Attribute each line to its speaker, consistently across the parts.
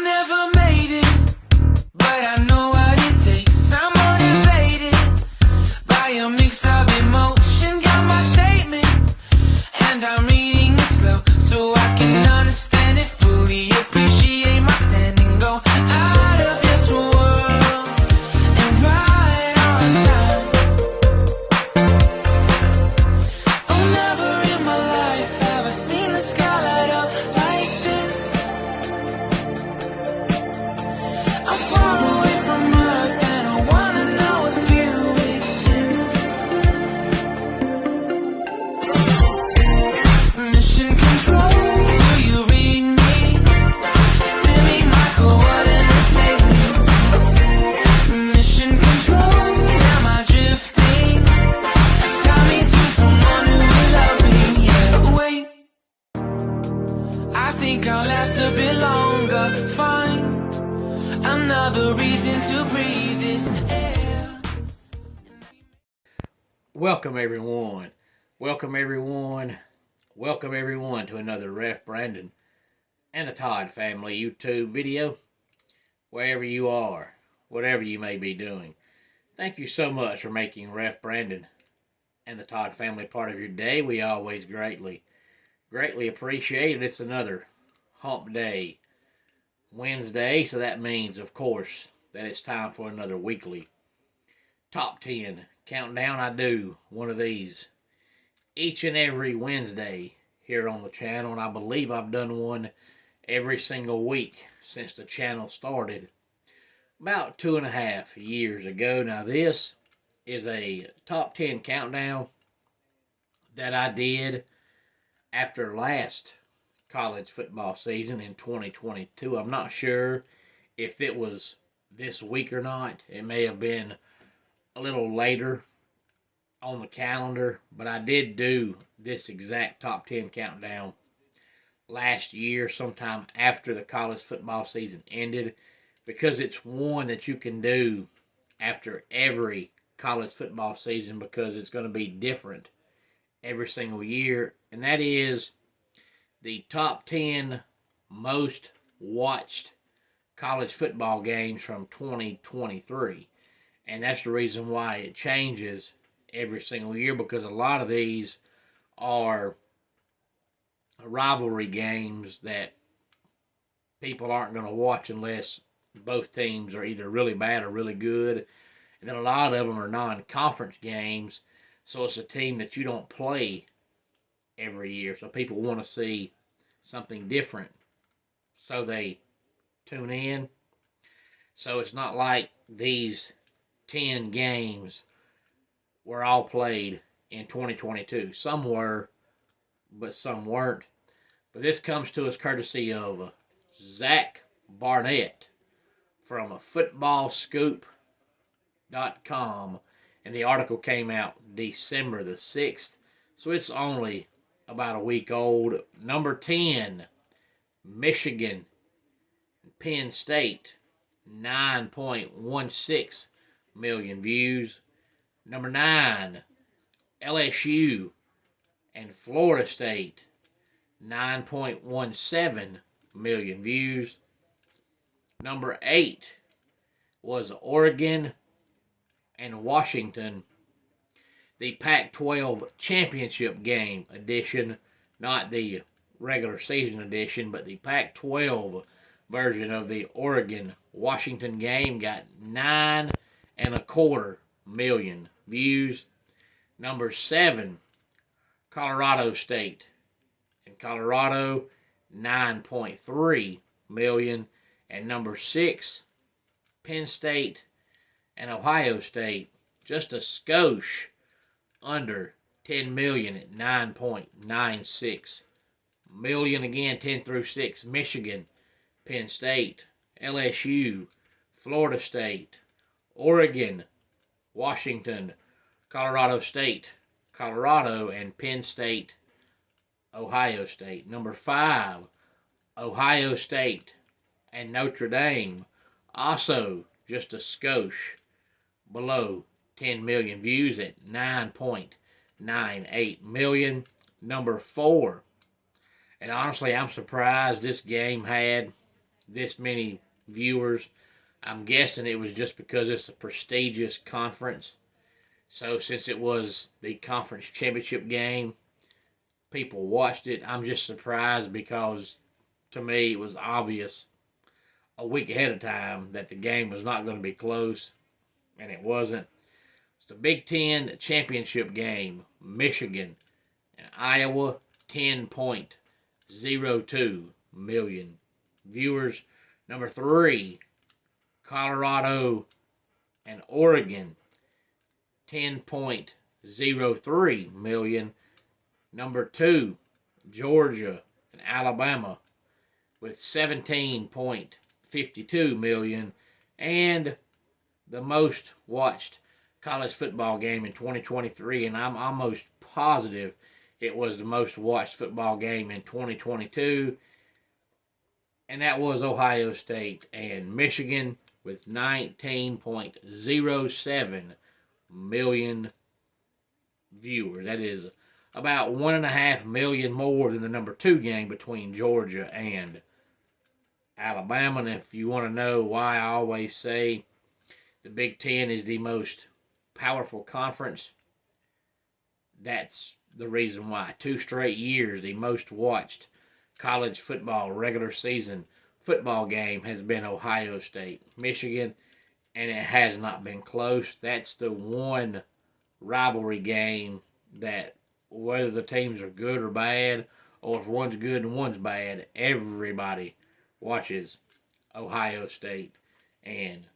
Speaker 1: never made it, but I know what it takes. I'm motivated by a mix of emotion. Got my statement, and I'm reading it slow so I can understand it fully. Appreciate my standing, go out of this world and right on time. Oh, never in my life have I seen the sky light up like this. I'm far away from Earth and I wanna know if you exist. Mission control, do you read me? Send me my coordinates lately. Mission control, am I drifting? Tie me to someone who will love me, yeah. Wait, I think I'll last a bit longer. Find another reason to breathe this air.
Speaker 2: Welcome everyone. Welcome everyone. Welcome everyone to another Ref Brandon and the Todd family YouTube video. Wherever you are, whatever you may be doing, thank you so much for making Ref Brandon and the Todd family part of your day. We always greatly appreciate it. It's another hump day, Wednesday, so that means, of course, that it's time for another weekly top 10 countdown. I do one of these each and every Wednesday here on the channel, and I believe I've done one every single week since the channel started about 2.5 years ago. Now, this is a top 10 countdown that I did after last college football season in 2022. I'm not sure if it was this week or not. It may have been a little later on the calendar, but I did do this exact top 10 countdown last year, sometime after the college football season ended, because it's one that you can do after every college football season because it's going to be different every single year, and that is the top 10 most watched college football games from 2023. And that's the reason why it changes every single year, because a lot of these are rivalry games that people aren't going to watch unless both teams are either really bad or really good. And then a lot of them are non-conference games, so it's a team that you don't play every year. So people want to see something different, so they tune in. So it's not like these 10 games were all played in 2022. Some were, but some weren't. But this comes to us courtesy of Zach Barnett from footballscoop.com, and the article came out December the 6th, so it's only about a week old. Number 10, Michigan, Penn State, 9.16 million views. Number 9, LSU and Florida State, 9.17 million views. Number 8 was Oregon and Washington, the Pac-12 championship game edition, not the regular season edition, but the Pac-12 version of the Oregon-Washington game, got 9.25 million views. Number 7, Colorado State and Colorado, 9.3 million. And number 6, Penn State and Ohio State, just a skosh under 10 million at 9.96 million. Again, 10 through 6, Michigan, Penn State, LSU, Florida State, Oregon, Washington, Colorado State, Colorado, and Penn State, Ohio State. Number 5, Ohio State and Notre Dame, also just a skosh below 10 million views at 9.98 million. Number 4, and honestly, I'm surprised this game had this many viewers. I'm guessing it was just because it's a prestigious conference. So since it was the conference championship game, people watched it. I'm just surprised because to me it was obvious a week ahead of time that the game was not going to be close, and it wasn't. It's the Big Ten championship game. Michigan and Iowa, 10.02 million viewers. Number 3, Colorado and Oregon, 10.03 million. Number 2, Georgia and Alabama with 17.52 million. And the most watched college football game in 2023, and I'm almost positive it was the most watched football game in 2022, and that was Ohio State and Michigan with 19.07 million viewers. That is about 1.5 million more than the number 2 game between Georgia and Alabama. And if you want to know why I always say the Big Ten is the most powerful conference, that's the reason why. 2 straight years, the most watched college football regular season football game has been Ohio State, Michigan, and it has not been close. That's the one rivalry game that, whether the teams are good or bad, or if one's good and one's bad, everybody watches Ohio State and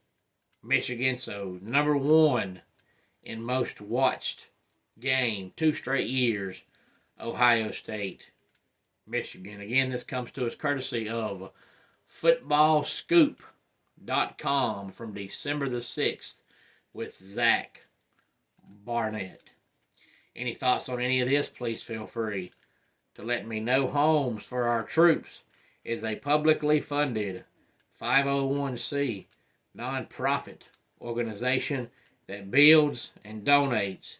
Speaker 2: Michigan. So number 1 in most watched game, 2 straight years, Ohio State, Michigan. Again, this comes to us courtesy of footballscoop.com from December the 6th with Zach Barnett. Any thoughts on any of this, please feel free to let me know. Homes for Our Troops is a publicly funded 501c nonprofit organization that builds and donates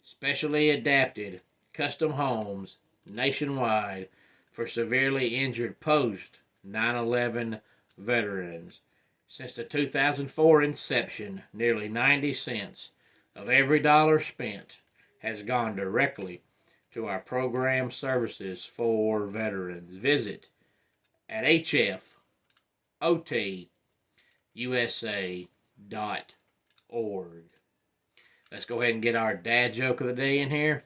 Speaker 2: specially adapted custom homes nationwide for severely injured post 9/11 veterans. Since the 2004 inception, nearly 90 cents of every dollar spent has gone directly to our program services for veterans. Visit at hfotusa.org. Let's go ahead and get our dad joke of the day in here.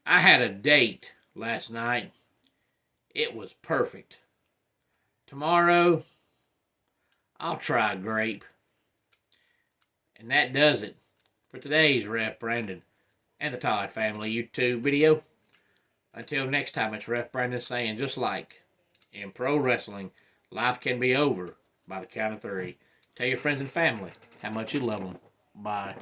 Speaker 2: I had a date last night. It was perfect. Tomorrow, I'll try grape. And that does it for today's Ref Brandon and the Todd Family YouTube video. Until next time, it's Ref Brandon saying, just like in pro wrestling, life can be over by the count of 3. Tell your friends and family how much you love them. Bye.